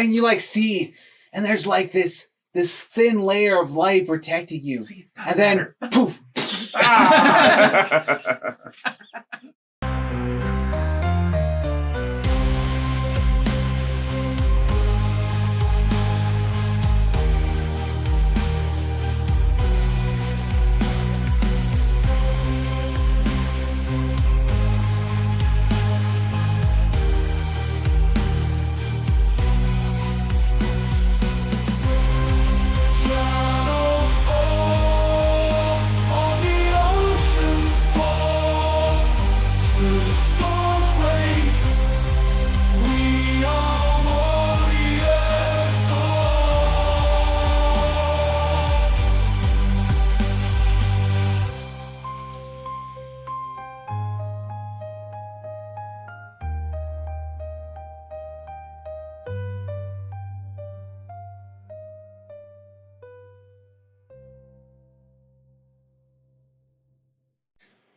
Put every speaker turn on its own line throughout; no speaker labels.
and you like see, and there's like this thin layer of light protecting you, and then poof.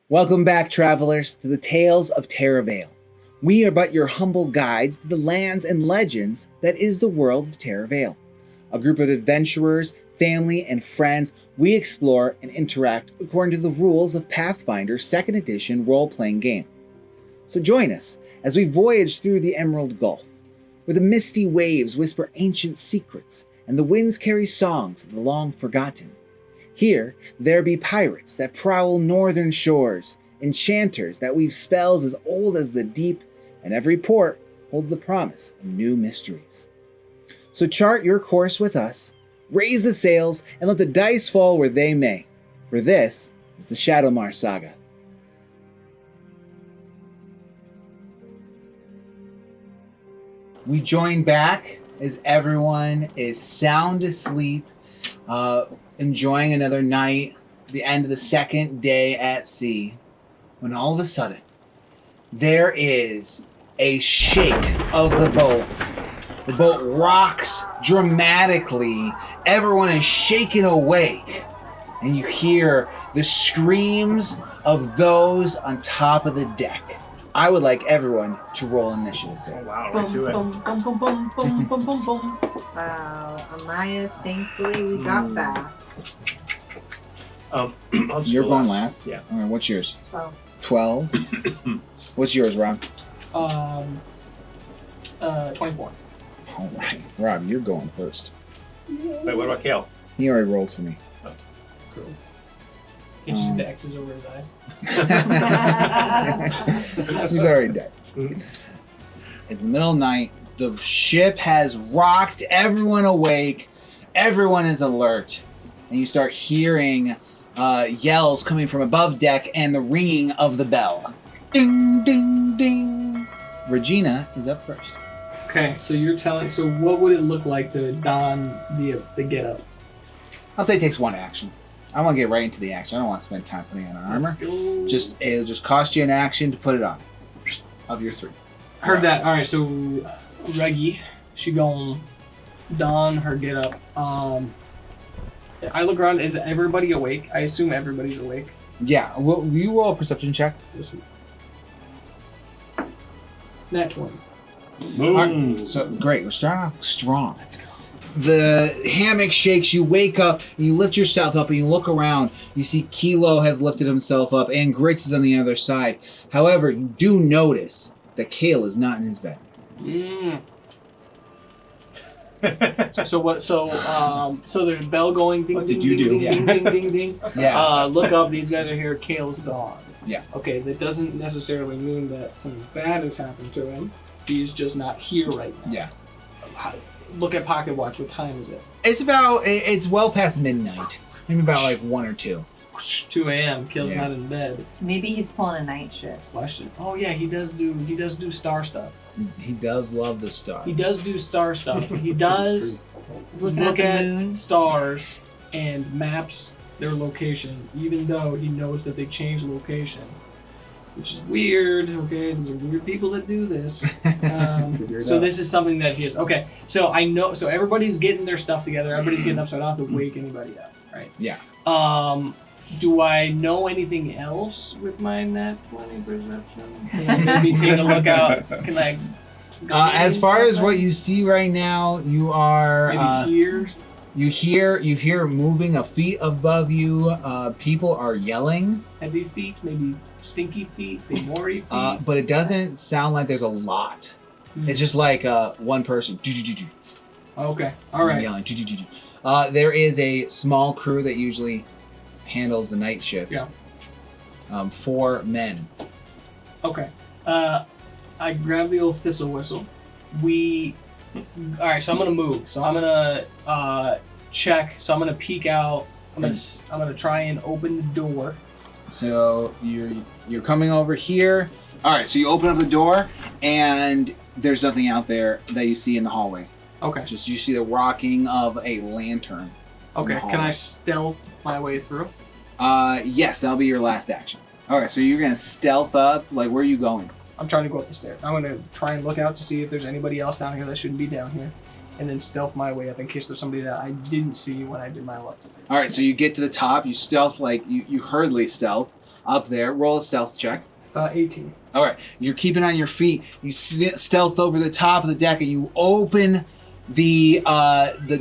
Welcome back, travelers, to the Tales of TerraVale. We are but your humble guides to the lands and legends that is the world of TerraVale. A group of adventurers, family, and friends, we explore and interact according to the rules of Pathfinder's 2nd edition role-playing game. So join us as we voyage through the Emerald Gulf, where the misty waves whisper ancient secrets and the winds carry songs of the long forgotten. Here, there be pirates that prowl northern shores, enchanters that weave spells as old as the deep, and every port holds the promise of new mysteries. So chart your course with us, raise the sails, and let the dice fall where they may, for this is the Shadowmar Saga. We join back as everyone is sound asleep, enjoying another night, the end of the 2nd day at sea, when all of a sudden, there is a shake of the boat. The boat rocks dramatically. Everyone is shaken awake. And you hear the screams of those on top of the deck. I would like everyone to roll initiative.
Oh, wow, right to it.
Wow, Amaya, thankfully we got fast.
I'll just
You're
go
going
last.
last? Yeah. All right, what's yours?
12.
12? What's yours, Rob?
24.
All right. Rob, you're going first.
Wait, what about Kale?
He already rolled for me.
Cool. Can't you see the X's over his eyes?
He's already dead. It's the middle of the night. The ship has rocked everyone awake. Everyone is alert. And you start hearing yells coming from above deck and the ringing of the bell. Ding, ding, ding. Regina is up first.
Okay, so you're telling. So what would it look like to don the getup?
I'll say it takes one action. I want to get right into the action. I don't want to spend time putting on armor. It'll just cost you an action to put it on. Of your 3.
Heard that. All right, so Reggie, she gonna don her getup. I look around. Is everybody awake? I assume everybody's awake.
Yeah. Will you roll a perception check?
This week. Nat 20.
Right, so great. We're starting off strong. Let's go. The hammock shakes. You wake up. And you lift yourself up, and you look around. You see Kilo has lifted himself up, and Grits is on the other side. However, you do notice that Kale is not in his bed.
So what? So there's bell going. Ding,
What
ding,
did you
ding,
do?
Ding, ding, ding, ding.
Yeah.
Look up. These guys are here. Kale's gone.
Yeah.
Okay, that doesn't necessarily mean that something bad has happened to him. He's just not here right now.
Yeah.
Look at Pocket Watch. What time is it?
It's well past midnight. Maybe about like 1 or 2.
2 a.m. Kale's
Yeah.
not in bed.
Maybe he's pulling a night shift.
Question. Oh yeah, he does do star stuff.
He does love the stars.
He does do star stuff. He does
He's looking
look
at
at
the moon.
stars and maps their location, even though he knows that they changed location, which is weird. Okay, there's weird people that do this. So this is something that he is. Okay, so I know. So everybody's getting their stuff together. Everybody's getting up, so I don't have to wake anybody up, right?
Yeah.
Do I know anything else with my nat 20 perception? Can I maybe take a look out? Can I
As far as what you see right now, you are
Maybe here.
you hear moving a feet above you. People are yelling.
Heavy feet, maybe stinky feet, femory feet.
But it doesn't sound like there's a lot. It's just like one person.
Okay, all right.
Yelling. There is a small crew that usually handles the night shift.
Yeah.
4 men.
Okay. I grab the old thistle whistle. Alright, so I'm gonna move. So I'm gonna check. So I'm gonna peek out. I'm gonna try and open the door.
So you're coming over here. Alright, so you open up the door and there's nothing out there that you see in the hallway.
Okay.
Just you see the rocking of a lantern.
Okay, can I stealth my way through?
Yes, that'll be your last action. Alright, so you're gonna stealth up. Like, where are you going?
I'm trying to go up the stairs. I'm gonna try and look out to see if there's anybody else down here that shouldn't be down here. And then stealth my way up in case there's somebody that I didn't see when I did my left.
Alright, so you get to the top, you stealth you hurriedly stealth up there. Roll a stealth check.
18.
Alright, you're keeping on your feet. You stealth over the top of the deck and you open the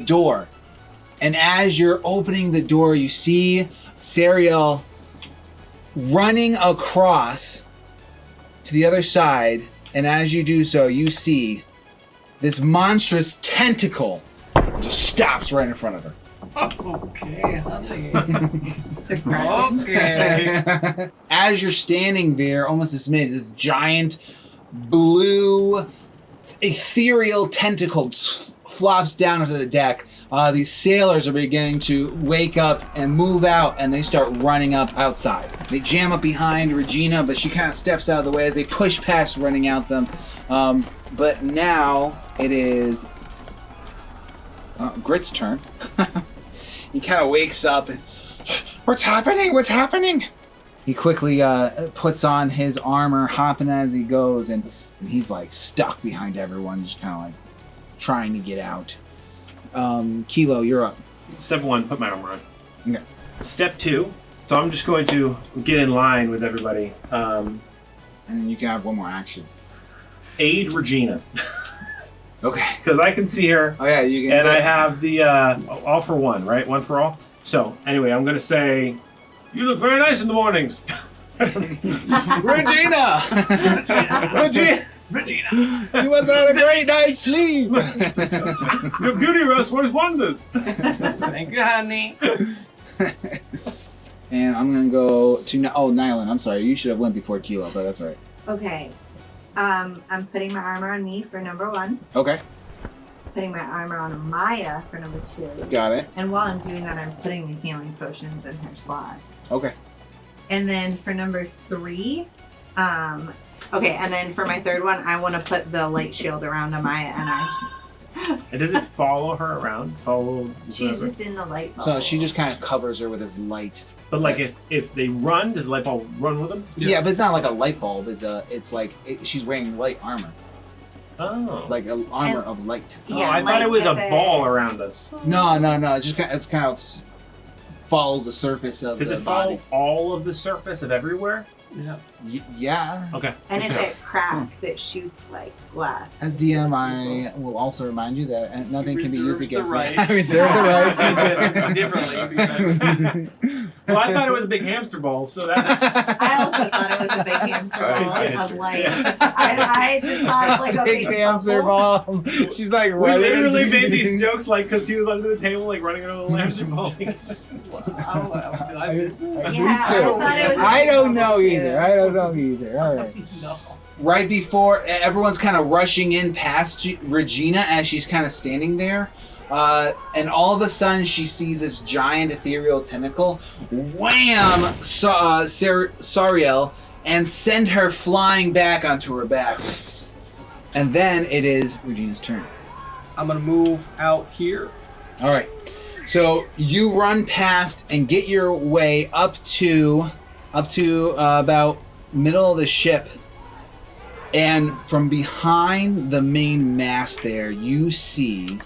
door. And as you're opening the door, you see Sariel running across to the other side, and as you do so, you see this monstrous tentacle just stops right in front of her.
Okay, honey. Okay.
As you're standing there, almost dismayed, this giant blue ethereal tentacle flops down onto the deck. These sailors are beginning to wake up and move out, and they start running up outside. They jam up behind Regina, but she kind of steps out of the way as they push past running out them. But now it is Grit's turn. He kind of wakes up and, what's happening? What's happening? He quickly puts on his armor, hopping as he goes, and he's like stuck behind everyone, just kind of like trying to get out. Kilo, you're up.
Step 1, put my armor on.
Okay.
Step 2, so I'm just going to get in line with everybody.
And then you can have one more action.
Aid Regina.
Okay.
Because I can see her.
Oh yeah, you can.
And I have the all for one, right? One for all. So anyway, I'm gonna say, you look very nice in the mornings.
Regina!
Regina,
You must have had a great night's sleep.
your beauty rest works wonders.
Thank you, honey.
And I'm gonna go to Nylan. I'm sorry, you should have went before Kilo, but that's all right.
Okay. I'm putting my armor on me for number 1.
Okay,
Putting my armor on Maya for number 2.
got it.
And while I'm doing that, I'm putting the healing potions in her slots.
Okay.
And then for number 3, okay, and then for my third one, I want to put the light shield around Amaya and I.
And does it follow her around?
She's just in the light bubble.
So she just kind of covers her with his light.
But like if they run, does the light bulb run with them?
Yeah, but it's not like a light bulb. It's like she's wearing light armor,
Oh.
like an armor of light.
Yeah,
I thought it was a
with
ball around us.
No. It's kind of follows the surface of
Does
the
it follow
body.
all of the surface of everywhere?
Yeah.
Yeah.
Okay.
And if it cracks, it shoots like glass.
As DM, I will also remind you that nothing can be used
Reserves
against
the right.
me. I reserve the right.
Differently.
Well, I thought it was a big hamster ball, so that's.
I also thought it was a big hamster ball of light.
Yeah.
I just thought of like a
Big hamster
bubble.
ball. She's like
We
running.
literally made these jokes like because he was under the table like running around the hamster ball.
Did I miss that?
Yeah, I thought it was a
I
big
don't
bubble,
know
too.
either. I don't know either. All right.
No.
Right before everyone's kind of rushing in past Regina as she's kind of standing there, and all of a sudden she sees this giant ethereal tentacle wham Sariel and send her flying back onto her back. And then it is Regina's turn.
I'm gonna move out here.
All right. So you run past and get your way up to about middle of the ship, and from behind the main mast there, you see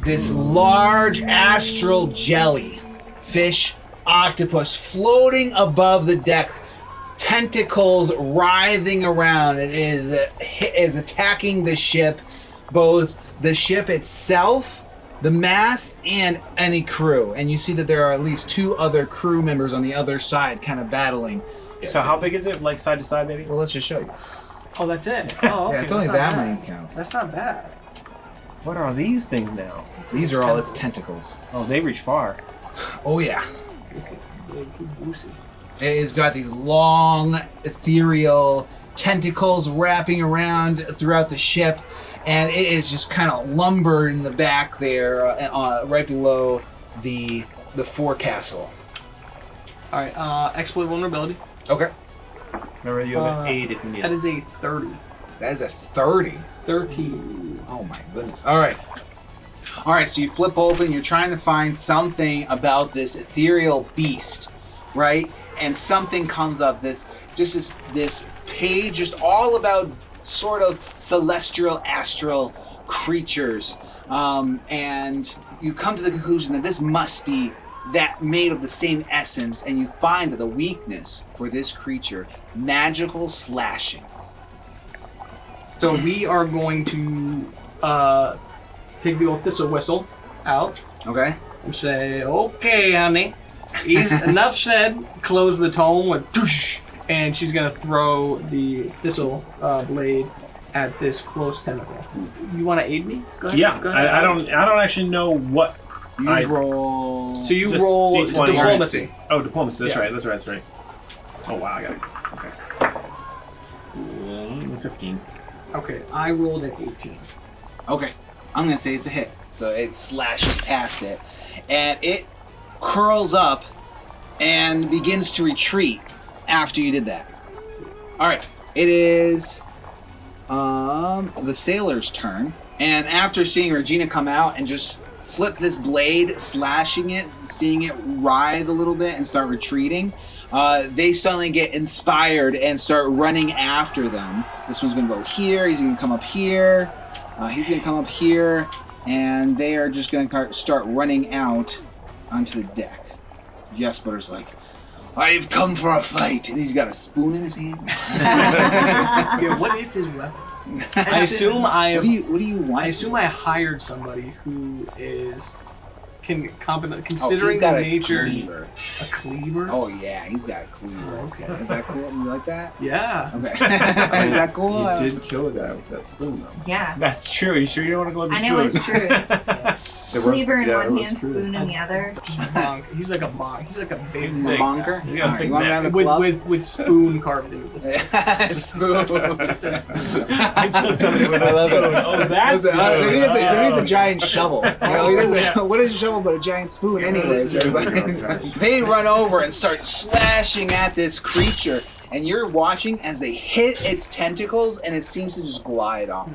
this large astral jelly, fish, octopus floating above the deck, tentacles writhing around. It is attacking the ship, both the ship itself, the mass, and any crew. And you see that there are at least 2 other crew members on the other side kind of battling.
So how big is it? Like side to side, maybe?
Well, let's just show you.
Oh, that's it. Oh, okay.
Yeah, it's only
that's not
that
bad.
many counts.
That's not bad.
What are these things now?
These are all its tentacles.
Oh, they reach far.
Oh, yeah.
It's like big, juicy.
It's got these long, ethereal tentacles wrapping around throughout the ship, and it is just kind of lumbered in the back there, right below the forecastle.
All right. Exploit vulnerability.
Okay.
Remember, you have an 8 if you need
That
it.
is a 30.
That is a 30.
13.
Oh my goodness. All right. All right, so you flip open, you're trying to find something about this ethereal beast, right? And something comes up, this page just all about sort of celestial, astral creatures. And you come to the conclusion that this must be that made of the same essence, and you find that the weakness for this creature, magical slashing.
So we are going to take the old thistle whistle out
Okay?
and say, "Okay, honey, enough said." Close the tome with "Doosh," and she's gonna throw the thistle blade at this close tentacle. You want to aid me? Go ahead.
Yeah,
Go ahead.
I don't actually know what.
You roll...
So you
Just
roll
D20.
diplomacy.
Oh, diplomacy. That's
Yeah.
right. That's right. Oh wow, I got it. Okay. 15.
Okay, I rolled an 18.
Okay, I'm gonna say it's a hit. So it slashes past it, and it curls up and begins to retreat after you did that. All right, it is the sailor's turn, and after seeing Regina come out and just flip this blade, slashing it, seeing it writhe a little bit and start retreating, they suddenly get inspired and start running after them. This one's gonna go here, he's gonna come up here, he's gonna come up here, and they are just gonna start running out onto the deck. Jesper's like, "I've come for a fight," and he's got a spoon in his hand.
Yeah, what is his weapon? I assume I
What do you want?
I assume I hired somebody who is competent,
Oh,
considering
he's got
the
a
nature.
cleaver.
A cleaver?
Oh yeah, he's got a cleaver.
Okay.
Is that cool? You like that?
Yeah.
Okay. Is that cool?
You did kill a guy with that spoon, though.
Yeah.
That's true. You sure you don't want to go with the
I know it's
spoon?
true. Cleaver in one hand, spoon in the other.
Just bonk. He's like a bonk. He's like a big
He's a
bonk.
bonker.
You gotta
Alright,
think
you want me to
that.
have a club?
With spoon carved into this.
Spoon.
Just a spoon.
I killed somebody with
I
a
love it.
spoon. Oh, that's good.
Maybe it's a
Oh.
giant shovel. You know, he doesn't. What is a shovel but a giant spoon, anyways? They run over and start slashing at this creature, and you're watching as they hit its tentacles, and it seems to just glide off.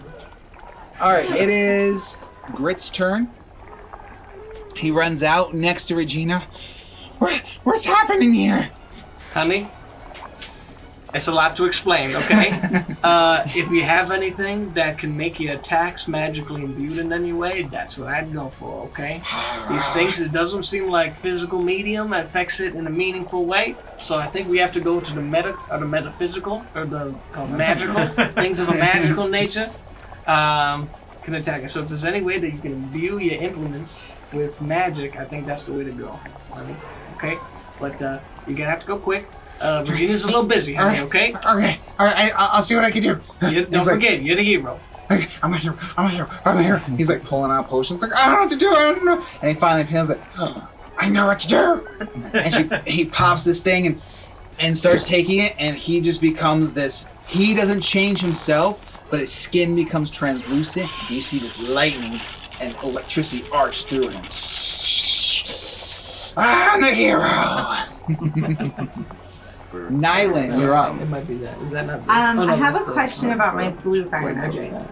All right, it is Grit's turn. He runs out next to Regina. What's happening here?
Honey, it's a lot to explain, okay? If you have anything that can make your attacks magically imbued in any way, that's what I'd go for, okay? These things, it doesn't seem like physical medium affects it in a meaningful way, so I think we have to go to the metaphysical, or the magical, things of a magical nature, can attack it. So if there's any way that you can imbue your implements with magic, I think that's the way to go, honey, okay? But you're gonna have to go quick. Regina's a little busy, honey, okay?
Okay, all right, I'll see what I can do.
Don't forget, you're the hero.
Okay, I'm a hero. He's like pulling out potions, like, I don't know what to do, I don't know. And he finally feels like, oh, I know what to do. And he pops this thing and starts taking it, and he just becomes this, he doesn't change himself, but his skin becomes translucent. You see this lightning and electricity arch through him. I'm the hero. Nylan, you're up.
It might be that. Is that not this?
I have
that's
a
the-
question
that's
about
the-
my blue fire
Wait,
magic.
okay.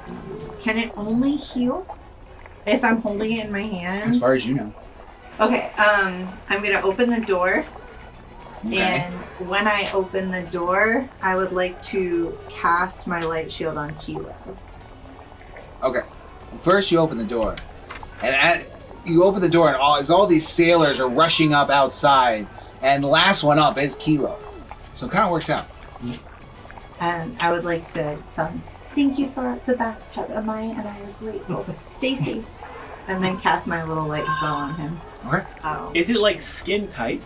Can it only heal if I'm holding it in my hand?
As far as you know.
Okay, I'm gonna open the door,
Okay.
and when I open the door, I would like to cast my light shield on Kilo.
Okay. First, you open the door, and you open the door, and all these sailors are rushing up outside, and the last one up is Kilo. So it kind of works out.
And I would like to tell him, thank you for the bathtub, Amaya, and I was grateful. Stay safe. And then cast my little light spell on him.
Okay.
Oh.
Is it like skin tight?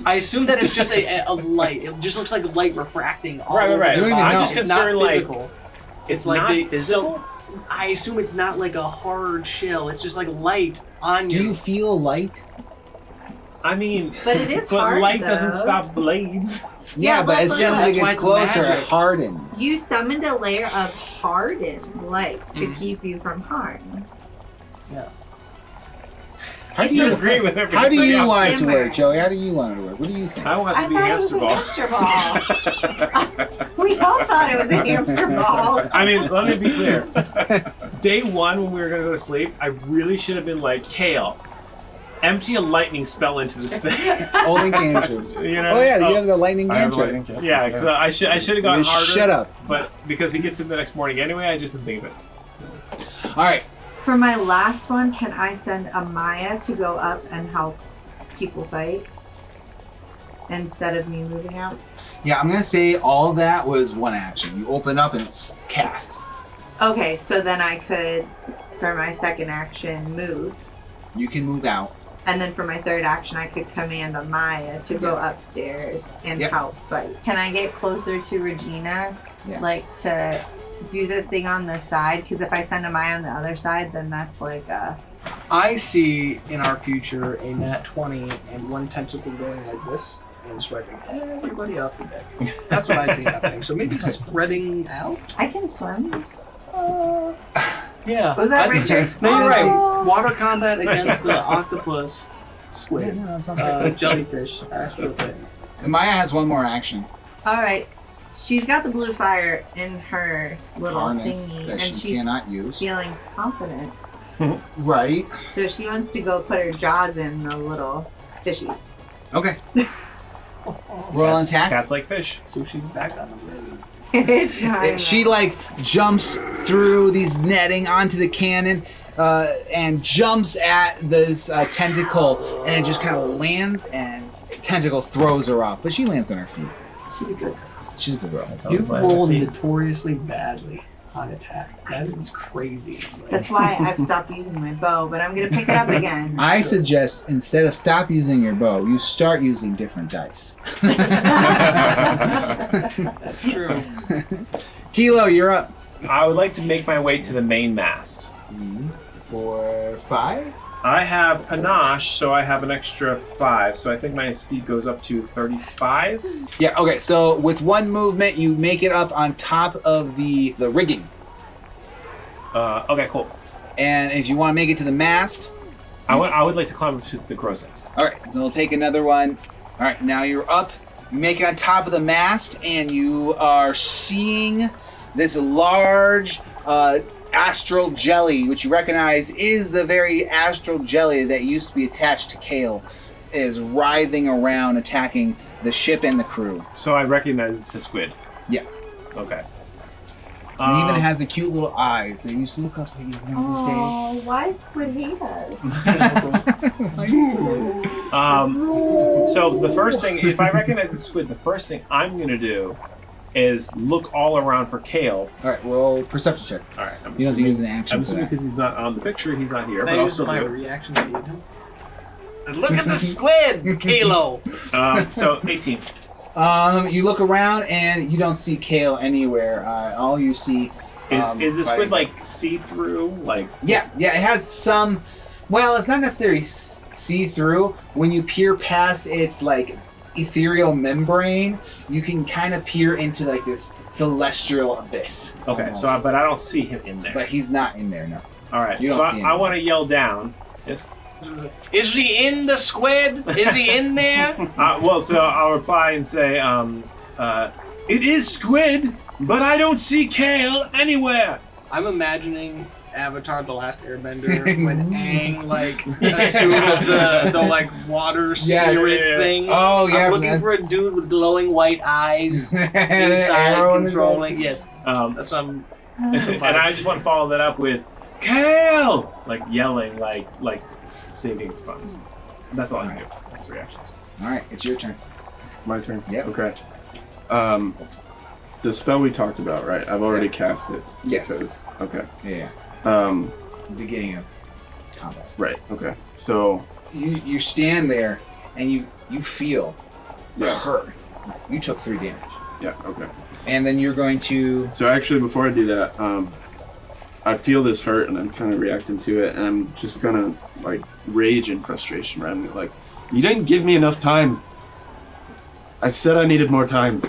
I assume that it's just a light. It just looks like light refracting all over
Right.
their
You don't
body.
even know.
I'm just
It's not
concerned, like,
physical. It's like
not
they
physical?
So I assume it's not like a hard shell. It's just like light on
Do
you.
you feel light?
I mean,
But it is
but
hard,
light
though.
doesn't stop blades.
Yeah, but as soon as it
that's why
gets
it's
closer, it
magic.
hardens.
You summoned a layer of hardened light to keep you from harm.
How do
It's
you
like-
agree with everything?
How do you
like
want it to
shimmer.
work, Joey? How do you want it to work? What do you think?
I want it
I
to be
thought
hamster
it
ball.
was a hamster ball. We all thought it was a hamster ball.
I mean, let me be clear. Day one, when we were gonna go to sleep, I really should have been like, Kale, empty a lightning spell into this thing.
Only cantrips.
You know?
Oh yeah, you have the lightning
I have a
cantrip.
lightning cantrip.
Yeah, because I should have gone
You
harder.
shut up.
But because he gets it the next morning anyway, I just didn't think of it.
All right.
For my last one, can I send Amaya to go up and help people fight instead of me moving out?
Yeah, I'm gonna say all that was one action. You open up and it's cast.
Okay, so then I could, for my second action, move.
You can move out.
And then for my third action, I could command Amaya to go
Yes.
upstairs and
Yep.
help fight. Can I get closer to Regina?
Yeah.
Like to do the thing on the side? Because if I send Amaya on the other side, then that's like a...
I see in our future a nat 20 and one tentacle going like this and swiping everybody up the deck. That's what I see happening. So maybe spreading out.
I can swim.
Yeah.
Was that Richard?
No, you're
Oh.
right. Water combat against the octopus, squid,
no, that sounds
jellyfish, astral thing.
And Maya has one more action.
All right. She's got the blue fire in her little
Harness
thingy,
that
and
she
she's
cannot use.
feeling confident.
Right.
So she wants to go put her jaws in a little fishy.
Okay. Roll an attack.
Cats like fish.
So she's back on the road.
It's not
She like jumps through these netting onto the cannon and jumps at this tentacle, and it just kind of lands, and tentacle throws her off, but she lands on her feet.
She's a good girl.
She's a good girl.
You rolled notoriously badly on attack. That is crazy. Like,
That's why I've stopped using my bow, but I'm gonna pick it up again.
I suggest instead of stop using your bow, you start using different dice.
That's true.
Kilo, you're up.
I would like to make my way to the main mast.
For 5?
I have panache, so I have an extra 5, so I think my speed goes up to 35.
Yeah, okay, so with one movement, you make it up on top of the rigging.
Okay, cool.
And if you want to make it to the mast,
I would like to climb up to the crow's nest.
all right, so we'll take another one. All right, now you're up. You make it on top of the mast, and you are seeing this large astral jelly, which you recognize is the very astral jelly that used to be attached to Kale, is writhing around, attacking the ship and the crew.
So I recognize it's a squid.
Yeah.
Okay.
And even has a cute little eyes. They used to look up at you one of these days.
Oh, why squid hate us?
So the first thing, if I recognize it's squid, the first thing I'm gonna do is look all around for Kale.
All right, roll perception check.
All right. I'm
You don't have to use an
I'm
action for
assuming
that.
because he's not on the picture, he's not here.
Can
But
I
I'll
use
still
my
do it.
reaction to eat him? Look at the squid, Kalo.
So 18.
You look around and you don't see Kale anywhere. All you see
Is the
by-
squid like see-through? Like
Yeah, it has some. Well, it's not necessarily see-through. When you peer past its like ethereal membrane, you can kind of peer into like this celestial abyss.
okay,
almost.
so but I don't see him in there.
But he's not in there, no.
All right,
you
so
don't see him.
I want to yell down. Yes.
Is he in the squid? Is he in there?
Well, so I'll reply and say, it is squid, but I don't see Kale anywhere.
I'm imagining Avatar: The Last Airbender when Aang like assumes the like water spirit
yeah.
thing.
Oh, yeah,
I'm looking
that's-
for a dude with glowing white eyes
And an
inside
arrow in his
controlling.
head.
Yes, that's what I'm.
And I just want to follow that up with Kale, like yelling, like saving response. That's all I can do. That's reactions.
All right, it's your turn.
It's my turn.
Yep.
Okay. the spell we talked about, right? I've already cast it.
Yes.
Because, okay.
Yeah. Beginning of combat.
Right. Okay. So
You stand there and you feel hurt. You took 3 damage.
yeah. Okay.
And then you're going to...
So actually, before I do that, I feel this hurt and I'm kind of reacting to it, and I'm just gonna like rage and frustration around it. Like, you didn't give me enough time. I said I needed more time,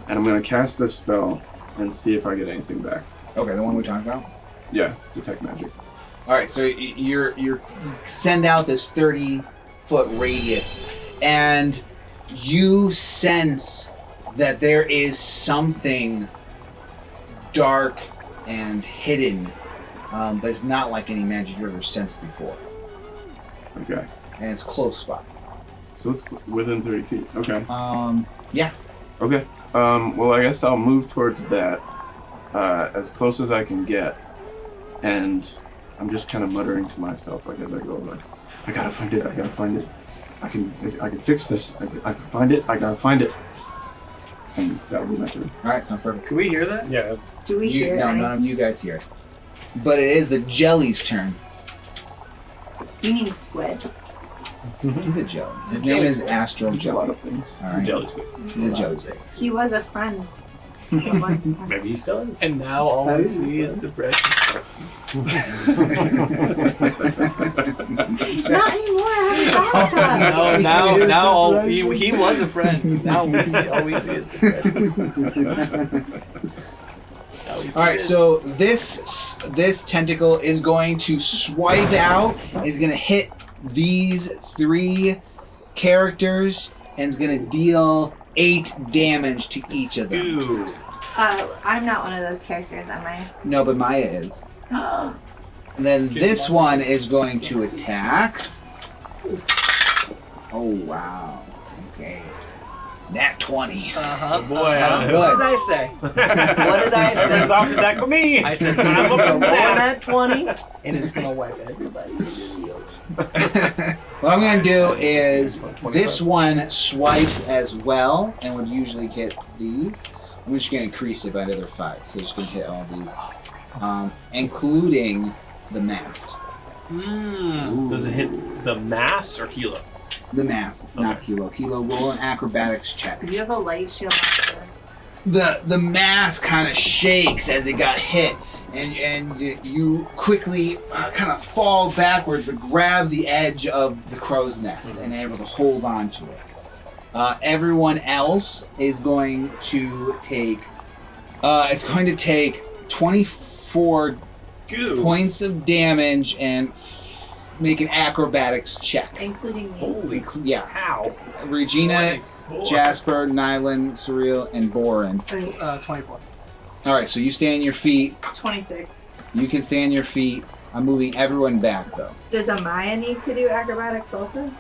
and I'm gonna cast this spell and see if I get anything back.
Okay, the one we're talking about?
Yeah, detect magic.
All right, so you send out this 30-foot radius, and you sense that there is something dark and hidden, but it's not like any magic you've ever sensed before.
Okay.
And it's close by.
So it's within 30 feet. Okay.
Yeah.
Okay. Well, I guess I'll move towards that as close as I can get, and I'm just kind of muttering to myself like as I go, like, I gotta find it. I gotta find it. I can fix this. I can find it. I gotta find it. And that'll be my turn.
All right, sounds perfect.
Can we hear that?
Yeah.
Do we hear
No,
anything?
none of you guys hear it. But it is the jelly's turn.
You mean squid?
He's a jelly. His name is Astral
There's a lot
Jelly.
of things.
All right.
Jelly's good.
He's a jelly.
He was a friend.
Maybe he still is.
And now all we see is depression.
Not anymore. I haven't talked to us.
Now all he was a friend. Now we see all we see is depression.
All right, so this tentacle is going to swipe out. Is going to hit these 3 characters and is going to deal 8 damage to each of them.
Dude.
I'm not one of those characters, am I?
No, but Maya is. And then this one is going to attack. Oh wow. Okay. Nat 20.
Uh-huh.
Boy,
Good.
What did I say? What did I say?
Everyone's off the deck with me.
I said this is gonna roll at 20, and it's gonna wipe everybody into the ocean.
What I'm going to do is this one swipes as well and would usually hit these. I'm just going to increase it by another 5. So it's going to hit all these, including the mast.
Does it hit the mass or kilo?
The mast, not Kilo. Kilo, roll an acrobatics check.
Do you have a light shield?
The mast kind of shakes as it got hit, and you quickly kind of fall backwards, but grab the edge of the crow's nest and able to hold on to it. Everyone else is going to take. It's going to take 24 points of damage and make an acrobatics check.
Including me.
Holy
Yeah.
cow.
Regina,
24.
Jasper, Nylan, Surreal, and Boren.
24.
All right, so you stay on your feet.
26.
You can stay on your feet. I'm moving everyone back, though.
Does Amaya need to do acrobatics also?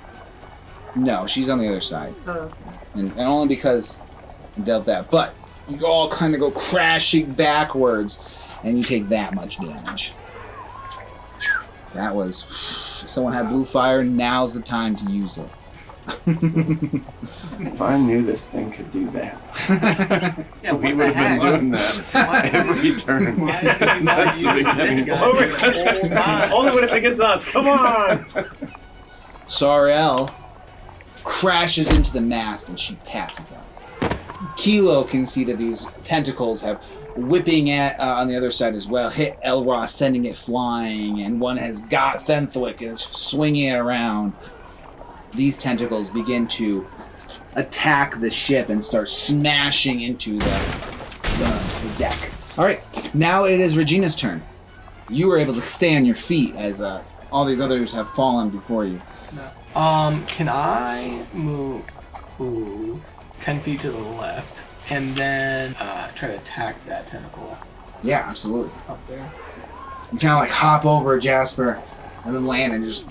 No, she's on the other side.
Oh, okay.
And only because I dealt that. But you all kind of go crashing backwards, and you take that much damage. That was... If someone had blue fire, now's the time to use it.
If I knew this thing could do that,
Yeah,
we
what
would
the
have been
heck?
doing that every turn.
Why did we not
Since the
use this
beginning.
guy for the whole time?
Only when it's against us. Come on.
Sariel crashes into the mast, and she passes out. Kilo can see that these tentacles have whipping at on the other side as well, hit Elros, sending it flying, and one has got Thenthic and is swinging it around. These tentacles begin to attack the ship and start smashing into the deck. All right, now it is Regina's turn. You were able to stay on your feet as all these others have fallen before you.
Can I move 10 feet to the left and then try to attack that tentacle
Yeah, absolutely.
up there?
You kind of like hop over Jasper and then land and just...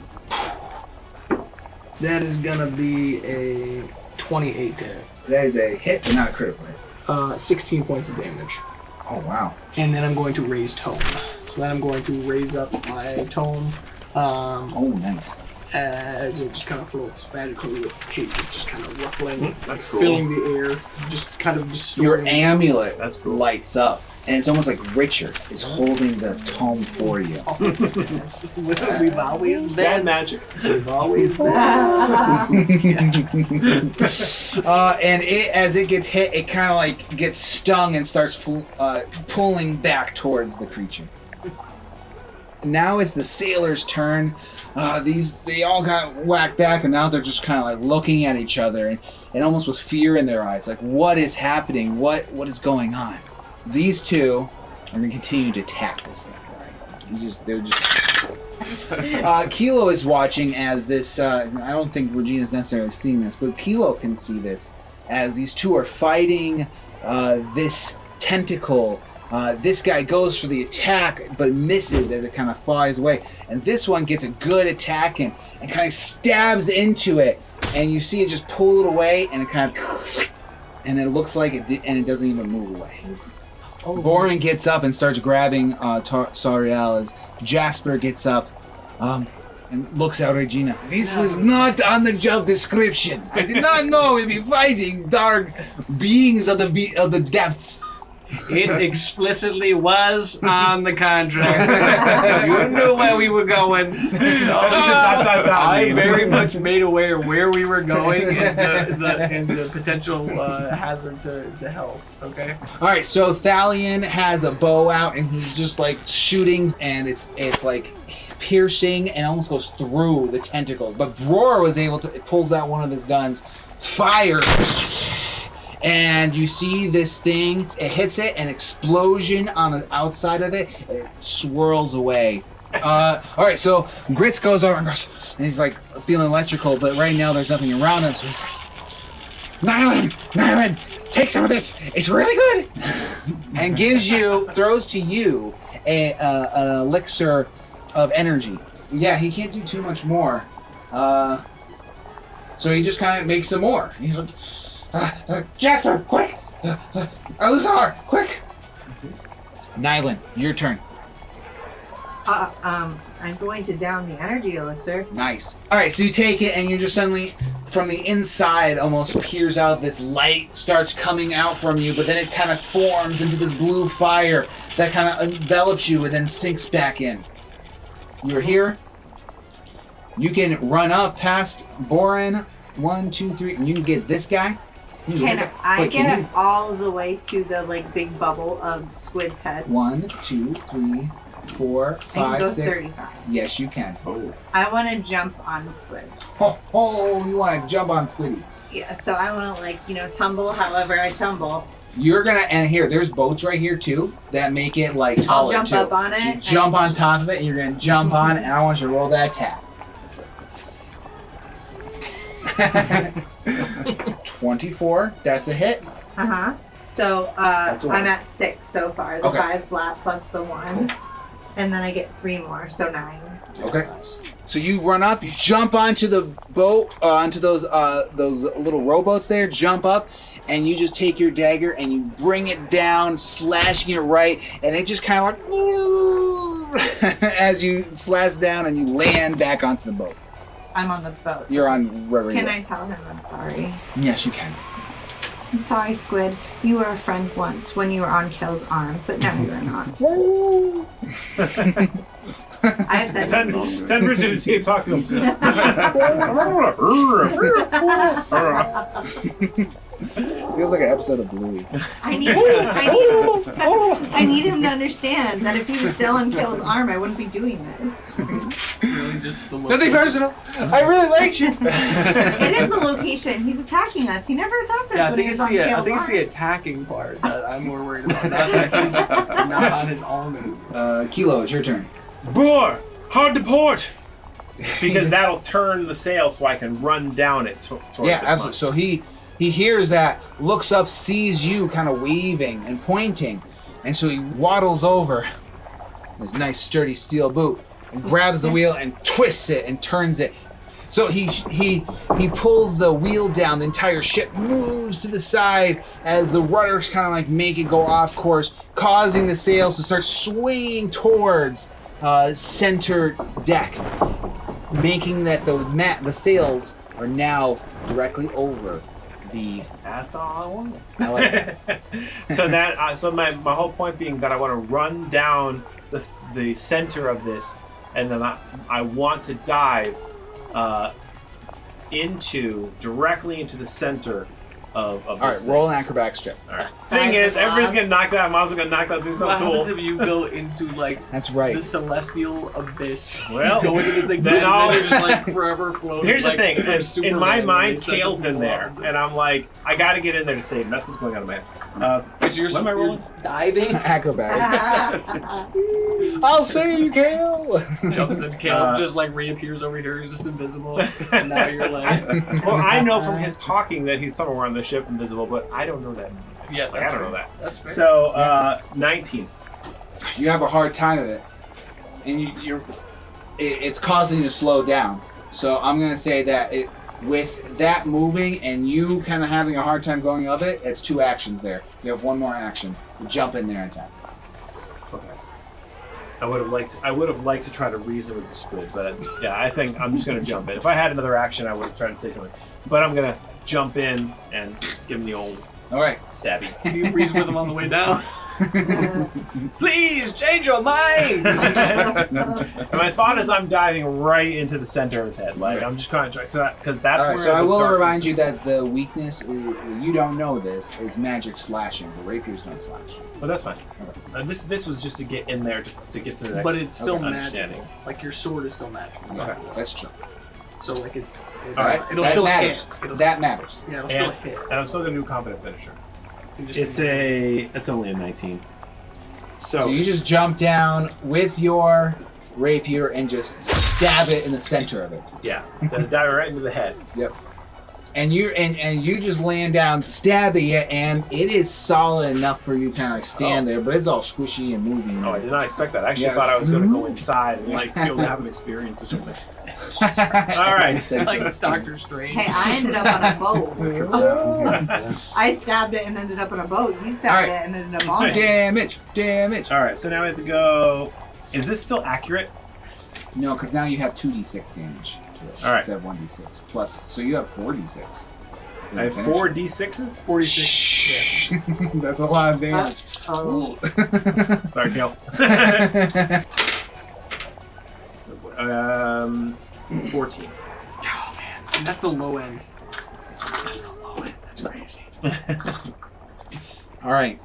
That is gonna be a 28 to hit.
That is a hit, but not a critical hit.
16 points of damage.
Oh, wow.
And then I'm going to raise tone. So then I'm going to raise up my tone.
Oh, nice.
as it just kind of floats magically with paint, just kind of ruffling,
That's cool.
filling the air, just kind of
Your
distorting.
amulet
That's cool.
lights up, and it's almost like Richard is holding the tome for you.
We've always
Sad
been.
magic.
We've always been.
And as it gets hit, it kind of like gets stung and starts pulling back towards the creature. Now it's the sailors' turn. They all got whacked back, and now they're just kind of like looking at each other and almost with fear in their eyes, like what is happening? What is going on? These two are going to continue to attack this thing. Right? They're just. Kilo is watching as this. I don't think Regina's necessarily seeing this, but Kilo can see this as these two are fighting this tentacle. This guy goes for the attack, but misses as it kind of flies away. And this one gets a good attack and kind of stabs into it. And you see it just pull it away, and it kind of, and it looks like it did, and it doesn't even move away. Boren gets up and starts grabbing Sariel as Jasper gets up and looks at Regina. This was not on the job description. I did not know we'd be fighting dark beings of the depths.
It explicitly was on the contract. You knew where we were going. I very much made aware where we were going and the potential hazard to health. Okay.
All right, so Thalion has a bow out and he's just like shooting, and it's like piercing and almost goes through the tentacles. But Bror was able to. It pulls out one of his guns, fires. And you see this thing, it hits it, an explosion on the outside of it, it swirls away. All right, so Grits goes over and he's like feeling electrical, but right now there's nothing around him, so he's like, Nyland, take some of this, it's really good. And throws to you an elixir of energy. Yeah, he can't do too much more. So he just kind of makes some more. He's like, Jasper, quick! Alizar, quick! Nyland, your turn.
I'm going to down the energy elixir.
Nice. Alright, so you take it and you just suddenly, from the inside, almost peers out. This light starts coming out from you, but then it kind of forms into this blue fire that kind of envelops you and then sinks back in. You're here. You can run up past Boren. 1, 2, 3, and you can get this guy.
Can I get all the way to the like big bubble of Squid's head?
1, 2, 3, 4, 5, 6.
35.
Yes, you can.
Oh.
I want to jump on Squid.
Oh, you want to jump on Squiddy.
Yeah, so I want to tumble however I tumble.
You're gonna, and here, there's boats right here too that make it like taller.
I'll jump
too.
up on it.
So you jump on top of it, and you're gonna jump on it, and I want you to roll that attack. 24, that's a hit.
Uh-huh. So
That's a one.
I'm at 6 so far. The
Okay.
5 flat plus the 1. And then I get 3 more, so 9.
Okay. So you run up, you jump onto the boat, onto those little rowboats there, jump up, and you just take your dagger and you bring it down, slashing it right, and it just kind of like as you slash down and you land back onto the boat.
I'm on the boat.
You're on river.
Can I tell him I'm sorry?
Yes, you can.
I'm sorry, Squid. You were a friend once when you were on Kill's arm, but now you're not. I have said
Send Richard to talk to him.
Feels like an episode of Bluey.
I need him to understand that if he was still on Kill's arm, I wouldn't be doing this.
Really just the
Nothing personal. I really liked you.
It is the location. He's attacking us. He never attacked us
Yeah, I
when
think
he
it's
was on
the
Kill's arm.
attacking part that I'm more worried about. Not that he's not on his arm anymore.
Kilo, it's your turn.
Boar, hard to port. Because that'll turn the sail so I can run down it towards
Yeah,
the
absolutely. So he hears that, looks up, sees you kind of waving and pointing, and so he waddles over his nice sturdy steel boot and grabs the wheel and twists it and turns it. So he pulls the wheel down. The entire ship moves to the side as the rudders kind of like make it go off course, causing the sails to start swinging towards center deck. making that the sails are now directly over the.
That's all I want.
I like that.
So my whole point being that I want to run down the center of this, and then I want to dive directly into the center of
All right,
this
roll an acrobatics check.
All right. Thing is, everybody's getting knocked out. I'm also getting knocked out doing
What
something
happens
cool.
if you go into like
That's right.
the celestial abyss?
Well,
you go into this thing,
then
and
I'll-
then you're just like forever floating.
Here's the
like,
thing:
from
is in
Superman
my
when
mind,
they set the
Kale's in
pool
there,
up.
and I'm like, I got to get in there to save him. That's what's going on in my head.
Because you're,
What am I
you're
rolling?
diving.
Acrobatics. I'll save you, Kale.
Jumps in, Kale just like reappears over here. He's just invisible. And now you're like,
Well, I know from his talking that he's somewhere on the ship, invisible, but I don't know that.
yeah,
Like, I
that's
don't know
fair.
that.
That's fair.
So 19.
You have a hard time of it, and it's causing you to slow down. So I'm gonna say that with that moving and you kind of having a hard time going of it, it's 2 actions there. You have 1 more action. Jump in there and attack.
Okay. I would have liked to try to reason with the squid, but yeah, I think I'm just gonna jump in. If I had another action, I would have tried to say something, but I'm gonna jump in and give him the old
All right.
stabby.
You breeze with him on the way down. Please change your mind.
And my thought is I'm diving right into the center of his head. Like I'm just trying to because that's
All right.
where.
So I
the
will
darkness
remind you
is.
that the weakness you don't know this is magic slashing. The rapiers don't slash.
But that's fine. This was just to get in there to get to the next.
But it's still
Okay.
magical.
Understanding.
Like your sword is still magical.
Yeah, that's true.
So like
All right.
it'll
that
still
matters.
hit. It'll,
That matters.
yeah, it'll still
And,
hit.
and I'm still gonna do competent finisher.
You just
It's only a 19.
So you just jump down with your rapier and just stab it in the center of it.
yeah, just dive right into the head.
Yep. And you just laying down, stabbing it, and it is solid enough for you to kind of like stand there, but it's all squishy and moving.
Oh, I did not expect that. I actually
Yeah.
thought I was gonna go inside and like feel have an experience or something. All right.
like it's Doctor Strange.
Hey, I ended up on a boat. I stabbed it and ended up on a boat. You stabbed
Alright.
it and ended up on it.
Damage.
All right. So now we have to go. Is this still accurate?
No, because now you have 2d6 damage.
All right.
Instead of 1d6 plus, so you have 4d6.
I have 4 d6s.
46.
Shh. That's a lot of damage.
Oh.
Sorry, Kale. 14.
Oh man, and that's the low end. That's the low end. That's crazy.
All right,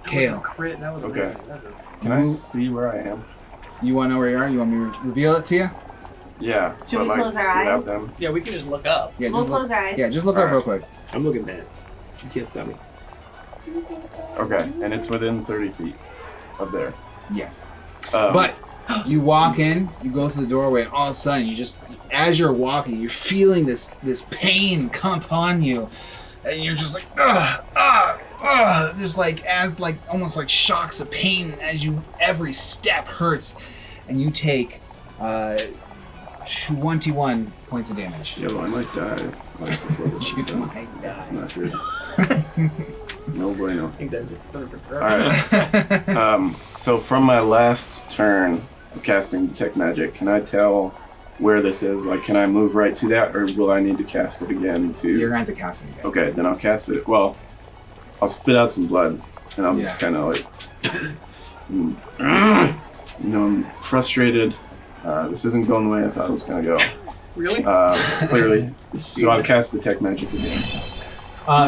That
Kale.
was a crit. That was
Okay.
amazing. That was
Can I see where I am?
You want to know where you are? You want me to reveal it to you?
Yeah.
Should
but,
we
like,
close our
without
eyes?
them.
yeah, we can just look up.
Yeah,
We'll
just look,
close our eyes.
yeah, just look up
Alright.
real quick.
I'm looking bad. You can't stop me.
Okay, and it's within 30 feet of there.
Yes.
But
But you walk in, you go through the doorway, and all of a sudden, you just, as you're walking, you're feeling this pain come upon you, and you're just like, just like almost like shocks of pain as every step hurts, and you take 21 points of damage.
yeah, well, I might die. Like, before this
You
is done.
might die.
Not good. No bueno.
I think that'd be perfect.
Alright. So from my last turn of casting Detect Magic, can I tell where this is? Like, can I move right to that, or will I need to cast it again to...
You're going to have to cast it again.
Okay, then I'll cast it. Well, I'll spit out some blood, and I'm just kind of like... I'm frustrated. This isn't going the way I thought it was going to go.
Really?
Clearly. So I'll cast Detect Magic again.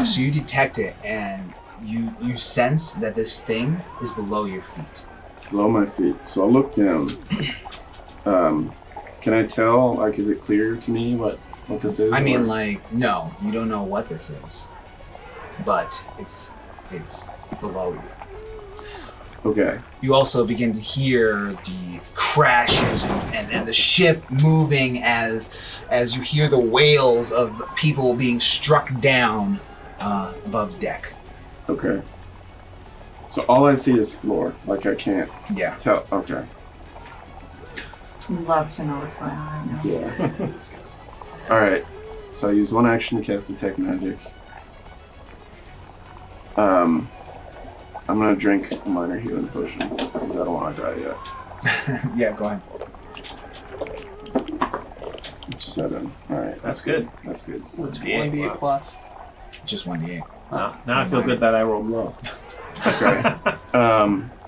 So you detect it, and you sense that this thing is below your feet.
Below my feet. So I'll look down. Can I tell, like, is it clear to me what this is?
I
or-
mean, like, no, you don't know what this is, but it's below you.
Okay.
You also begin to hear the crashes and the ship moving as you hear the wails of people being struck down above deck.
Okay. So all I see is floor. Like, I can't
Yeah.
tell. Okay.
Love to know what's going on right now.
Yeah. Alright. So I use one action to cast Detect Magic. I'm gonna drink a minor healing potion because I don't want to die yet.
Yeah, go ahead.
7. All right.
That's good.
That's good.
It's
D8,
1d8
wow.
plus.
Just 1d8.
Now I feel good that I rolled low.
Okay.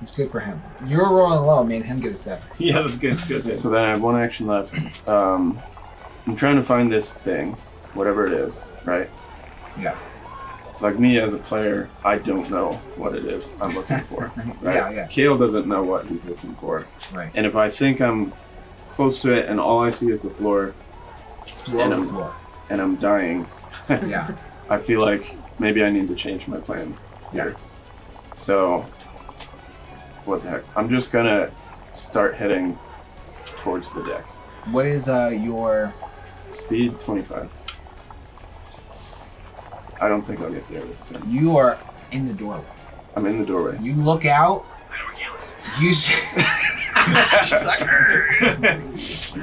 It's good for him. Your rolling low made him get a 7.
Yeah, that's good. It's good.
So then I have 1 action left. I'm trying to find this thing, whatever it is, right?
Yeah.
Like me as a player, I don't know what it is I'm looking for. Right?
Yeah.
Kale doesn't know what he's looking for.
Right.
And if I think I'm close to it and all I see is the floor
It's below the floor.
and I'm dying,
Yeah.
I feel like maybe I need to change my plan here. So, what the heck? I'm just gonna start heading towards the deck.
What is your...
Speed 25. I don't think I'll get there this time.
You are in the doorway.
I'm in the doorway.
You look out.
I know where Gale is.
You see...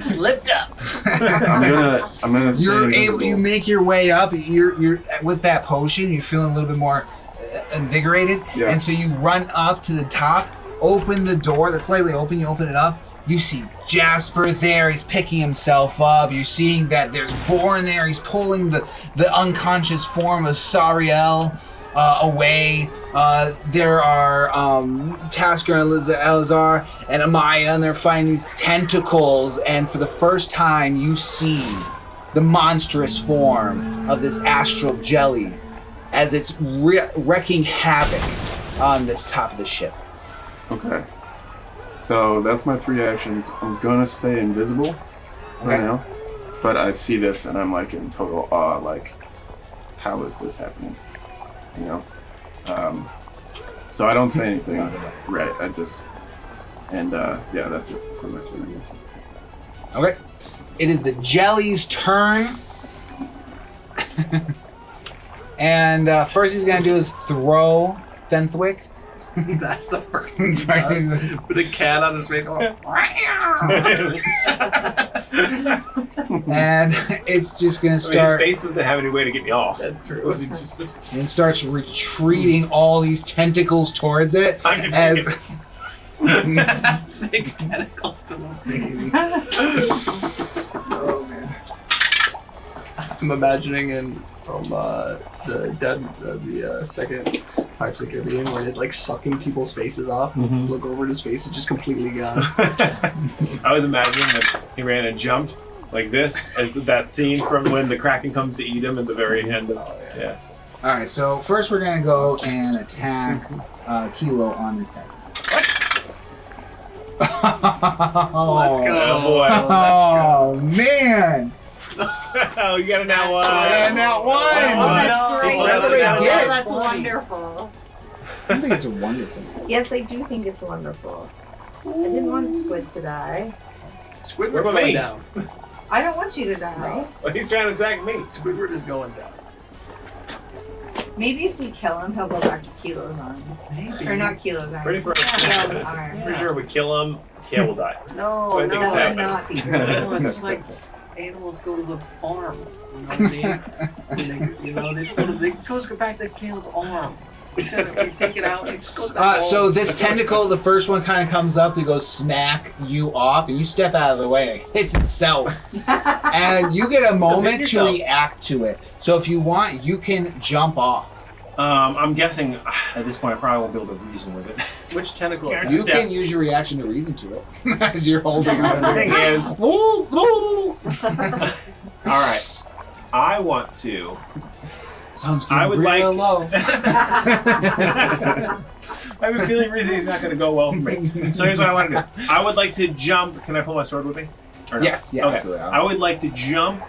Slipped up.
I'm gonna stay
You're
invisible.
able. You make your way up. You're with that potion. You're feeling a little bit more invigorated,
Yeah.
and so you run up to the top. Open the door that's slightly open. You open it up. You see Jasper there. He's picking himself up. You're seeing that there's Born there. He's pulling the unconscious form of Sariel away. There are Tasker and Elazar and Amaya, and they're finding these tentacles. And for the first time, you see the monstrous form of this astral jelly as it's wreaking havoc on this top of the ship.
Okay. So that's my 3 actions. I'm gonna stay invisible right
Okay.
now. But I see this and I'm like in total awe, like, how is this happening? You know? So I don't say anything. Right, I just... And yeah, that's it for my turn, I guess.
Okay. It is the jelly's turn. And first he's going to do is throw Fenthwick.
That's the first thing he does. With a cat on his face going,
And it's just going to
His
start...
face doesn't have any way to get me off.
That's true. He just
and starts retreating all these tentacles towards it.
I'm just
As
6 tentacles to the face. I'm imagining from the second Pirates of the Caribbean where it's like sucking people's faces off.
Mhm.
Look over at his face, it's just completely gone.
I was imagining that he ran and jumped like this as that scene from when the Kraken comes to eat him at the very end of yeah.
all right, so first we're going to go and attack Kilo on his head.
Let's go.
Oh, boy.
Oh, man.
Oh, you got a nat one.
Yeah, nat one.
Oh, that's great.
That's what I
Oh,
get.
that's wonderful.
I think it's a wonderful.
Yes, I do think it's wonderful. I didn't want Squid to die.
Squidward's
What about
going
me?
down.
I don't want you to die.
Well, he's trying to attack me.
Squidward is going down.
Maybe if we kill him, he'll go back to Kilo's arm.
Maybe.
Or not Kilo's arm.
Ready for a
Kale's arm.
Pretty sure if we kill him, Kale will die.
No,
So I think
no,
it's
That would
happening.
not be
no,
good.
it's like animals go to the farm. You know what I mean? And they just go back to Kale's arm. We take it out. It just goes back.
So this tentacle, the first one kind of comes up to go smack you off, and you step out of the way and it hits itself. And you get a moment to
yourself.
react to it. So if you want, you can jump off.
I'm guessing at this point I probably won't be able to reason with it.
Which tentacle?
Yeah,
You
Step.
can use your reaction to reason to it as you're holding
The
on.
thing is, all right, I want to.
Sounds
I would
real
like-
low.
I have a feeling reason he's not going to go well for me. So here's what I want to do. I would like to jump. Can I pull my sword with me? Or no?
Yes, yeah,
Okay.
absolutely.
I would like to jump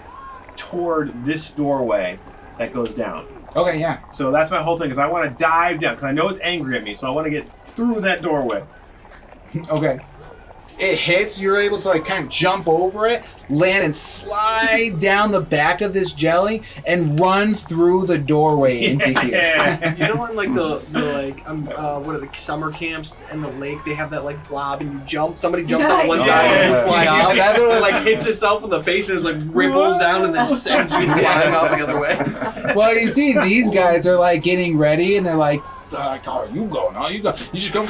toward this doorway that goes down.
Okay, yeah.
So that's my whole thing. Is I want to dive down because I know it's angry at me. So I want to get through that doorway.
Okay. It hits, you're able to like kind of jump over it, land and slide down the back of this jelly and run through the doorway into here.
Yeah.
You know, in like the what are the summer camps and the lake? They have that like blob, and you jump. Somebody jumps on one
Nice.
side and you
Yeah.
fly
Yeah.
off. That's what it like hits itself in the face and it's like ripples down and then sends you flying out the other way.
Well, you see, these guys are like getting ready and they're like Oh, you go now. You go. You just go.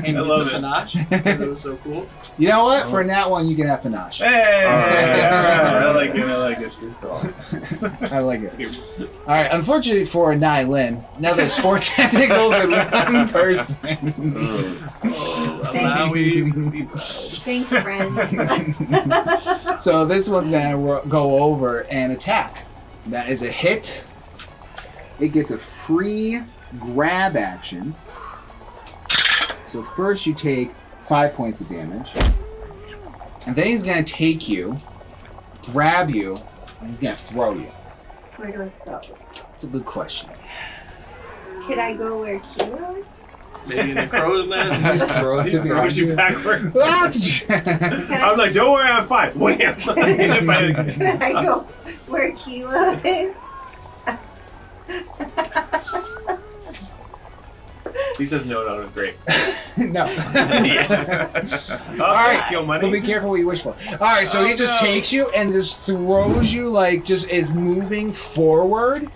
And
I love
it's a
it.
panache because it was so cool.
You know what? For that one, you can have panache.
Hey,
Alright.
I like it. I like it.
I like it. All right. Unfortunately for Nai Lin, now there's 4 tentacles in one person.
Oh, allow me to be proud.
Thanks, friend.
So this one's gonna go over and attack. That is a hit. It gets a free grab action. So first you take 5 points of damage. And then he's gonna take you, grab you, and he's gonna throw you.
Where do I go?
That's a good question.
Could I go where Kilo is?
Maybe in the crow's nest.
Just throws
He
it
throws you
behind
backwards.
you.
I'm like, don't worry, I'm fine. Wham!
Could I go where Kilo is?
He says no, great.
No.
Yes.
All right,
Kill money.
but be careful what you wish for. All right, so he just takes you and just throws you, like, just is moving forward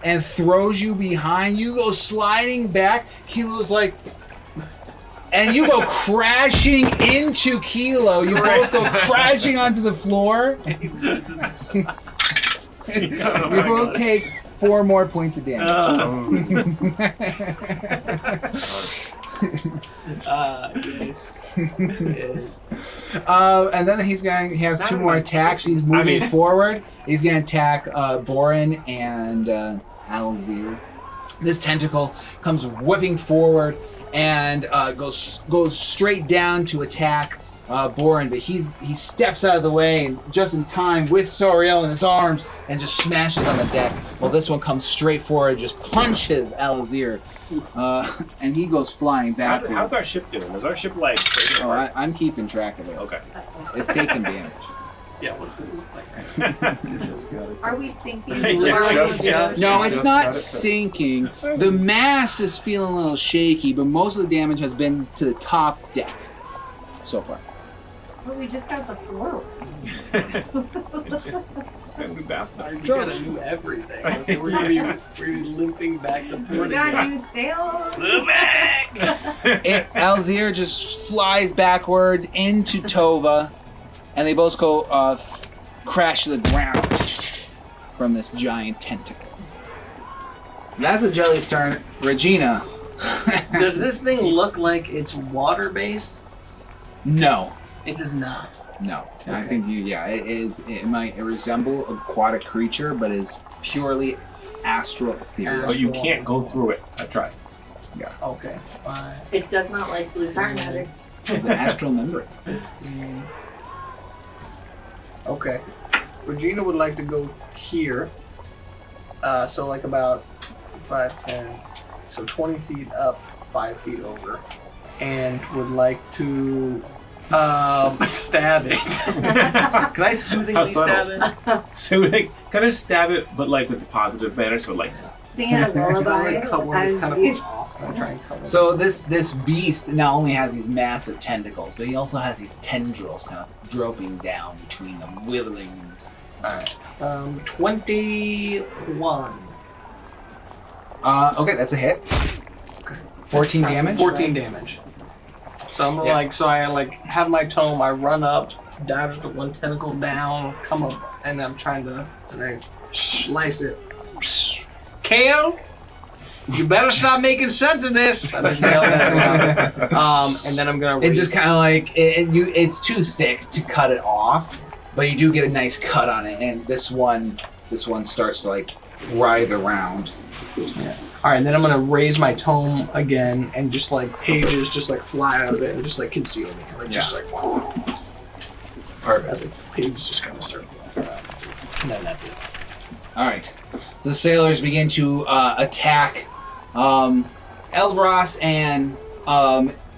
and throws you behind. You go sliding back. Kilo's like, and you go crashing into Kilo. You both go crashing onto the floor. You both take 4 more points of damage.
Yes. Yes.
And then he has 2 more attacks. He's moving forward. He's going to attack Borin and Alzir. This tentacle comes whipping forward and goes straight down to attack Borin, but he steps out of the way and just in time with Soriel in his arms and just smashes on the deck. While this one comes straight forward, just punches Alzir, and he goes flying backwards.
How's our ship doing? Is our ship like breaking
Oh,
apart?
I'm keeping track of it.
Okay.
It's taking damage.
Yeah, what's it look like?
Just got it.
Are we sinking?
Yeah,
No, it's
Just
not
got it.
sinking. The mast is feeling a little shaky, but most of the damage has been to the top deck so far.
Well, we just got the floor.
Just got a new bathroom.
You gotta do everything. Okay, we're gonna be limping back the
We
port
got
again.
new sails.
Alzir just flies backwards into Tova, and they both go crash to the ground from this giant tentacle. That's a Jelly's turn. Regina.
Does this thing look like it's water based?
No.
It does not.
No. I think it is. It might resemble an aquatic creature, but is purely astral ethereal.
Oh, you can't go through it. I tried.
Okay. 5,
It does not like blue dark matter.
It's an astral membrane.
15. Okay. Regina would like to go here. So like about 5, 10. So 20 feet up, 5 feet over. And would like to stab it. Can I soothingly
How
stab
subtle.
it?
Soothing. Kind of stab it, but like with the positive manner, so like.
Singing a
I'm
lullaby.
gonna cut one of his
as
tentacles
you-
off. I'm gonna try and cut one.
So this beast not only has these massive tentacles, but he also has these tendrils kind of dropping down between them, wiggling.
Alright. 21.
Okay, that's a hit. 14 damage.
14 damage. So I'm
Yeah.
I have my tome, I run up, dodge the one tentacle down, come up, and I'm trying to, and I slice it. Kale, you better stop making sense of this. I just yell at him. And then I'm gonna
It
raise.
just kind of like it's too thick to cut it off, but you do get a nice cut on it, and this one starts to like writhe around.
All right, and then I'm gonna raise my tome again, and just like pages just like fly out of it and just like conceal me, like just like whoo,
Perfect.
as like pages just kind of start flying out, and then that's it.
All right. So the sailors begin to attack. Eldros and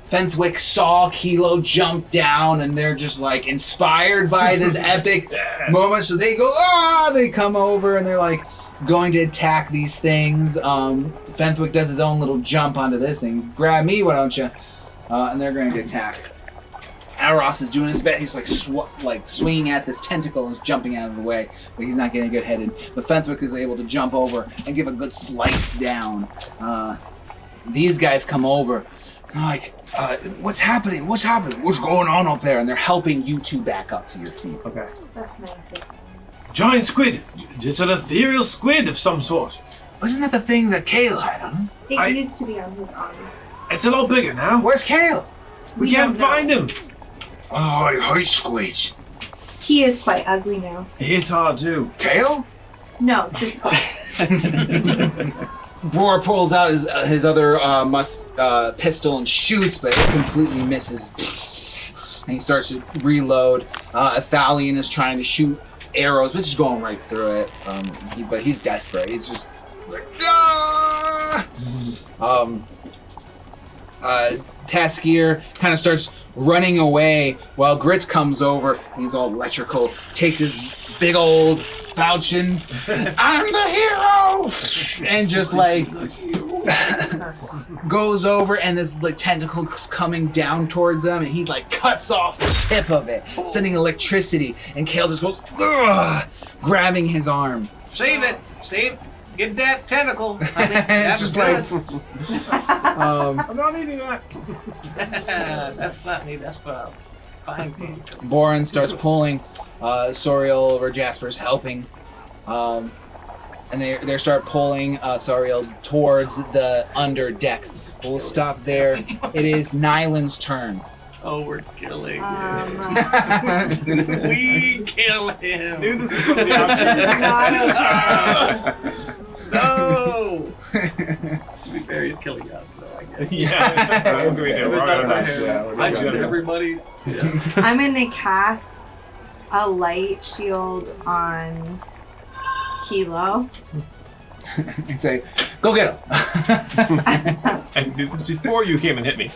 Fenthwick saw Kilo jump down, and they're just like inspired by this epic moment. So they go, they come over, and they're like going to attack these things. Fenthwick does his own little jump onto this thing. Grab me, why don't you? And they're going to attack Aros is doing his best. He's like swinging at this tentacle and is jumping out of the way, but he's not getting good headed. But Fenthwick is able to jump over and give a good slice down. These guys come over. They're like, what's happening? What's happening? What's going on up there? And they're helping you two back up to your feet.
Okay.
That's nice.
Giant squid. It's an ethereal squid of some sort.
Isn't that the thing that Kale had on him?
It used to be on his arm.
It's a lot bigger now.
Where's Kale?
We can't find him.
Oh, hi, Squidge.
He is quite ugly now.
It's hard too.
Kale?
No, just
Bror pulls out his other pistol and shoots, but it completely misses. And he starts to reload. Athalion is trying to shoot arrows, but it's just going right through it. But he's desperate. He's just like, ah! Taskier kind of starts running away while Grits comes over. He's all electrical, takes his big old falchion. I'm the hero! And just like goes over, and this like tentacles coming down towards them, and he like cuts off the tip of it, sending electricity. And Kale just goes, ugh, grabbing his arm.
Save it! Get that tentacle. I mean, that's
just
good.
I'm not eating that.
That's not me. That's fine.
Boren starts pulling Soriel over. Jasper's helping. And they start pulling Soriel towards the under deck. We'll stop there. It is Nyland's turn.
Oh, we're killing him. We kill him.
Dude, this is something
not okay.
No. To be fair, he's killing us, so I guess.
Yeah. That's what we do.
I shoot everybody. Yeah.
I'm gonna cast a light shield on Kilo.
And say, go get him.
I did this before you came and hit me.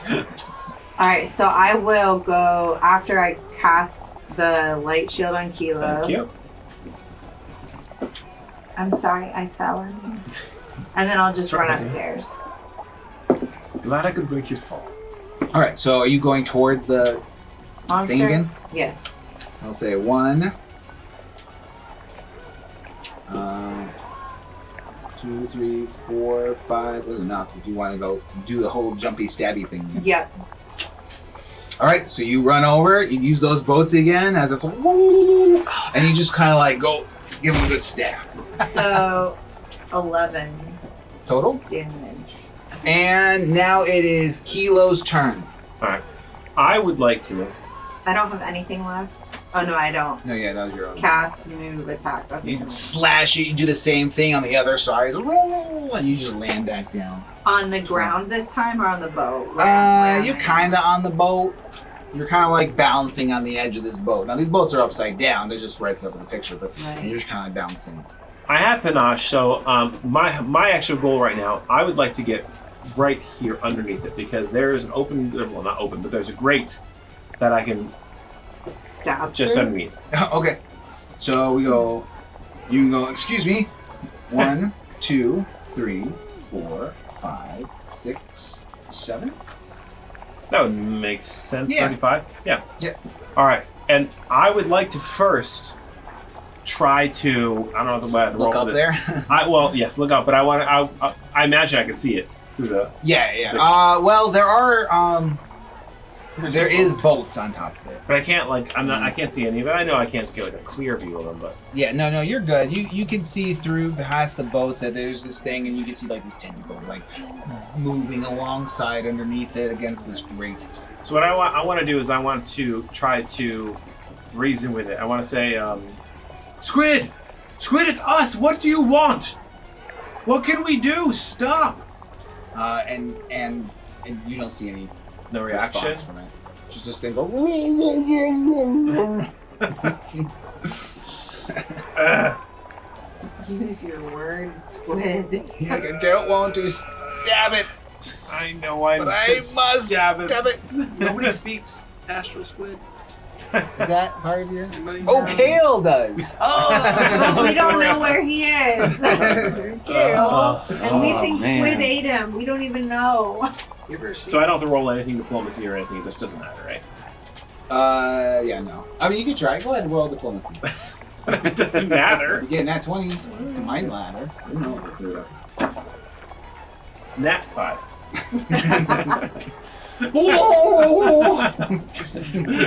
Alright, so I will go after I cast the light shield on Kilo.
Thank you.
I'm sorry, I fell in. And then I'll just run upstairs.
Glad I could break your fall.
All right, so are you going towards the
Monster?
thing again?
Yes.
So I'll say 1, 2, 3, 4, 5. That's enough if you want to go do the whole jumpy stabby thing again.
Yep.
All right, so you run over, you use those boats again as it's woo, and you just kind of like go give him a good stab.
So 11
Total.
damage.
And now it is Kilo's turn.
Alright. I would like to.
I don't have anything left. Oh no, I don't.
No, yeah, that was your own.
Cast, move, attack. Okay.
You slash it, you do the same thing on the other side, and you just land back down.
On the ground this time or on the boat?
You're kind of on the boat. You're kind of like balancing on the edge of this boat. Now, these boats are upside down. They're just right up in the picture, but
Right.
you're just kind of bouncing.
I have panache, so my actual goal right now, I would like to get right here underneath it because there is an open, well not open, but there's a grate that I can
Stab
just
through?
underneath.
Okay. So we go, you can go, excuse me, 1, 2, 3, 4, 5, 6, 7.
That would make sense.
Yeah.
35? Yeah.
Yeah.
All right. And I would like to first try to, I don't know the way to roll
Look
for
up
this.
there.
Yes, look up, but I imagine I can see it through the.
Yeah. Well, there is boats on top of it.
But I can't I can't see any of it. I know I can't get like a clear view of them, but
Yeah, no, you're good. You can see through past the boats that there's this thing, and you can see like these tentacles like moving alongside underneath it against this grate.
so what I want to do is I want to try to reason with it. I want to say, Squid, it's us. What do you want? What can we do? Stop.
And you don't see any
No reaction.
response from it. Just this thing go.
Use your words, Squid.
I don't want to stab it,
I know I
but I must stab it.
Nobody speaks astral squid.
Is that part of your?
Anybody?
Oh, Kale does.
But we don't know where he is.
Kale.
And we think Squid ate him. We don't even know.
You ever see?
So I don't have to roll anything diplomacy or anything. It just doesn't matter, right?
Yeah, no. I mean, you could try. Go ahead and roll diplomacy.
It doesn't matter.
You get nat 20. It might matter. Who knows?
Nat 5.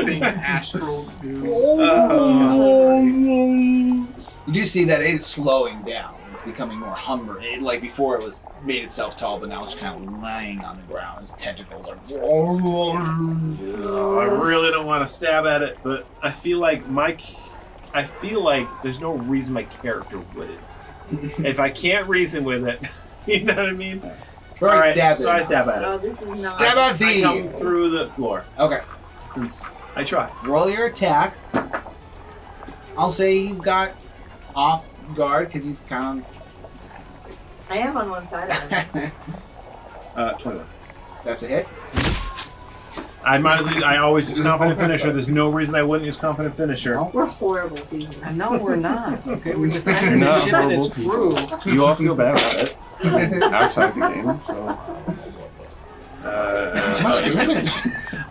Being astral dude.
You do see that it's slowing down. It's becoming more humber. Like before, it was made itself tall, but now it's kind of lying on the ground. Its tentacles are.
I really don't want to stab at it, but I feel like there's no reason my character wouldn't. If I can't reason with it, you know what I mean?
All right,
so I stab at it.
Oh, this is not.
Stab at
I
thee.
come through the floor.
Okay.
Since I try.
Roll your attack. I'll say he's got off guard because he's kind
I am on one side of it.
of.
21.
That's a hit.
I always use confident finisher. There's no reason I wouldn't use confident finisher.
No.
We're horrible people.
I know we're not. Okay, we're
You're
defending the
not
ship and its
horrible
crew.
You all feel bad about it outside the game, so.
How much damage?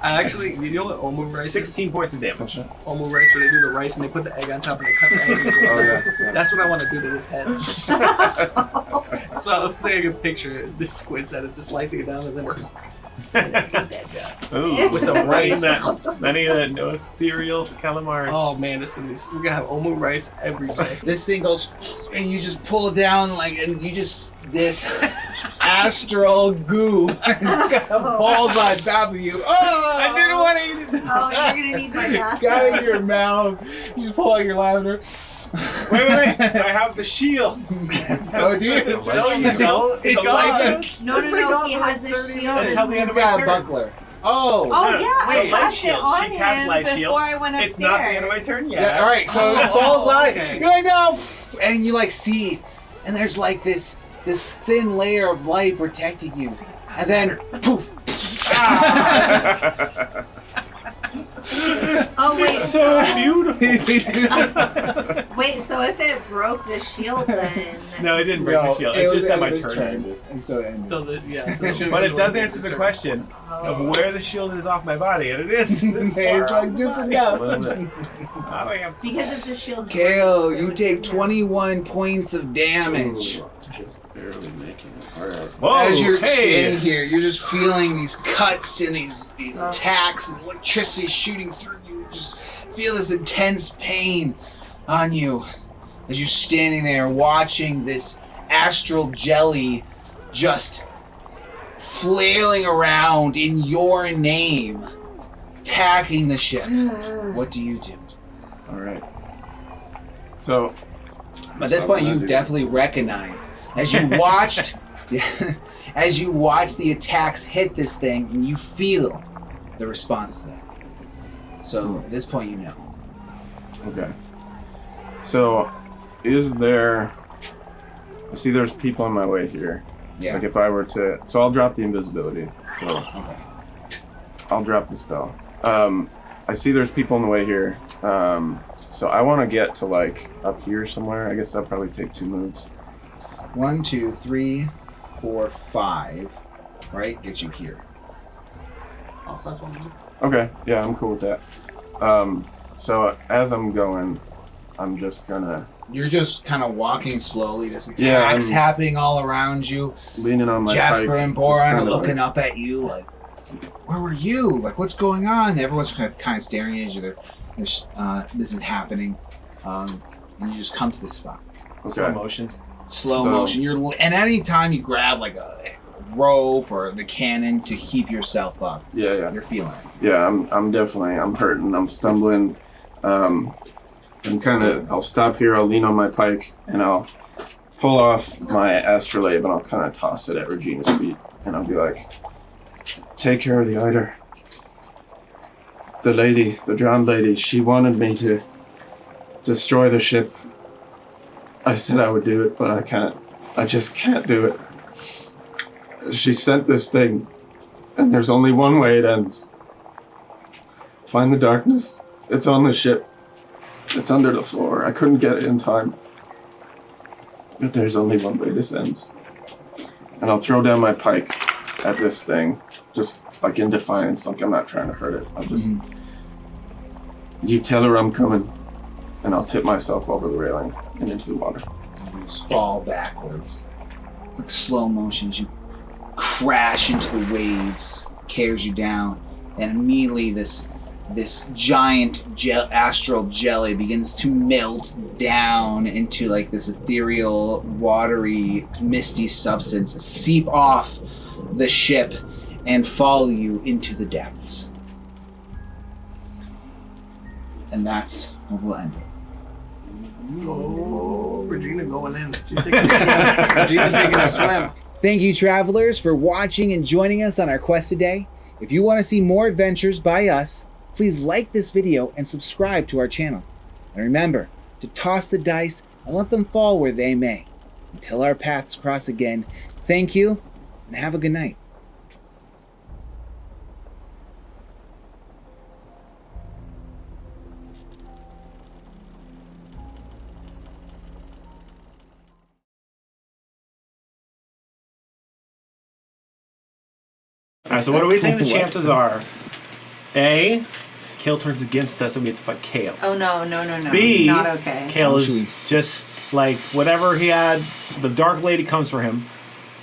I actually, you know what Omu rice is?
16 points of damage.
Omu rice, where they do the rice and they put the egg on top and they cut the egg.
Oh, yeah.
That's what I want to do to his head. So I think I can picture it. This squints at it, just slicing it down, and then
Ooh,
With some rice.
Any of that no ethereal calamari.
oh man, it's gonna be. We're gonna have Omu rice every day.
This thing goes, and you just pull it down and you just this astral goo falls on top of you. Oh!
I didn't want to eat it.
Oh, you're gonna need my bath.
Got it in your mouth. You just pull out your lavender.
Wait. I have the shield.
Oh, do you?
No, you don't.
It's like
No, he has this shield.
Until the end
He's
of my
got a
turn.
buckler. Oh.
Oh yeah,
Wait,
I
light
cast it
shield.
on
She cast
him
light
before
shield.
I went upstairs.
It's not the end of my turn yet.
Yeah, all right, so it falls on. You're like, no, and you like see, and there's like this thin layer of light protecting you, and then poof.
Oh wait,
So beautiful.
wait. So if it broke the shield, then
No, it didn't break the shield. It just that my turn ended.
and so it ended.
So the yeah.
But it does answer the question of where the shield is off my body, and it is.
It's like just enough.
I think I'm
because if the shield.
Kale,
breaks,
you
then
take
it's
21 points of damage.
Ooh, just barely making it. Alright.
Whoa,
As you're
hey!
standing here, you're just feeling these cuts and these attacks and electricity shooting through you. You just feel this intense pain on you as you're standing there watching this astral jelly just flailing around in your name, attacking the ship. What do you do?
Alright. So.
At this point, you definitely recognize as you watched, as you watch the attacks hit this thing, and you feel the response to that. So at this point, you know.
Okay. So, is there... I see there's people on my way here.
Yeah.
Like if I were to... So I'll drop the invisibility. So
Okay.
I'll drop the spell. I see there's people on the way here. So I want to get to like up here somewhere. I guess that'll probably take 2 moves.
1, 2, 3, 4, 5. Right, get you here.
Oh, so that's one move.
Okay, yeah, I'm cool with that. So as I'm going, I'm just gonna
You're just kind of walking slowly. This
Yeah,
attack's
I'm-
happening all around you.
leaning on my
Jasper
pike,
and
just
Boran are
kinda
looking
like-
up at you like, where were you? Like, what's going on? Everyone's kind of staring at each other. This is happening. And you just come to this spot.
Slow
Okay.
motion.
Slow
So-
motion. And any time you grab like a rope or the cannon to keep yourself up,
Yeah.
you're feeling it.
Yeah, I'm hurting. I'm stumbling. I'm I'll stop here. I'll lean on my pike and I'll pull off my astrolabe and I'll kind of toss it at Regina's feet and I'll be like, "Take care of the Eider. The drowned lady. She wanted me to destroy the ship. I said I would do it, but I can't. I just can't do it. She sent this thing, and there's only one way it ends. Find the darkness. It's on the ship. It's under the floor. I couldn't get it in time. But there's only one way this ends." And I'll throw down my pike at this thing, just like in defiance, like I'm not trying to hurt it. I'll just You tell her I'm coming, and I'll tip myself over the railing and into the water.
You just fall backwards. It's like slow motion as you crash into the waves, carries you down, and immediately this giant astral jelly begins to melt down into like this ethereal, watery, misty substance, seep off the ship, and follow you into the depths. And that's where we'll end it.
Oh, Regina going in. She's taking Regina's taking a swim.
Thank you, travelers, for watching and joining us on our quest today. If you want to see more adventures by us, please like this video and subscribe to our channel. And remember to toss the dice and let them fall where they may. Until our paths cross again, thank you and have a good night.
All right, so what do we think the
What?
chances are? A, Kale turns against us and we have to fight Kale.
Oh no.
B,
Not okay.
Kale
How
is
should we-
just like whatever he had, the Dark Lady comes for him.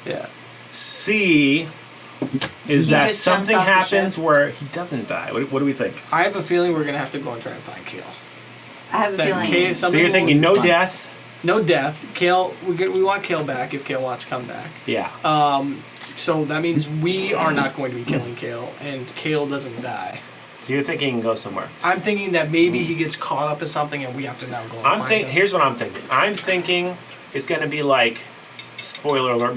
Yeah.
C, is
He
that
just
something
jumps off the
happens
ship.
where he doesn't die. What do we think?
I have a feeling we're gonna have to go and try and find Kale.
I have a
That
feeling.
Kale-
So
something
you're thinking
will-
no death?
No death. Kale, we want Kale back if Kale wants to come back.
Yeah.
So that means we are not going to be killing Kale, and Kale doesn't die.
So you're thinking he can go somewhere.
I'm thinking that maybe he gets caught up in something, and we have to now go. And find him.
Here's what I'm thinking. I'm thinking it's gonna be like, spoiler alert,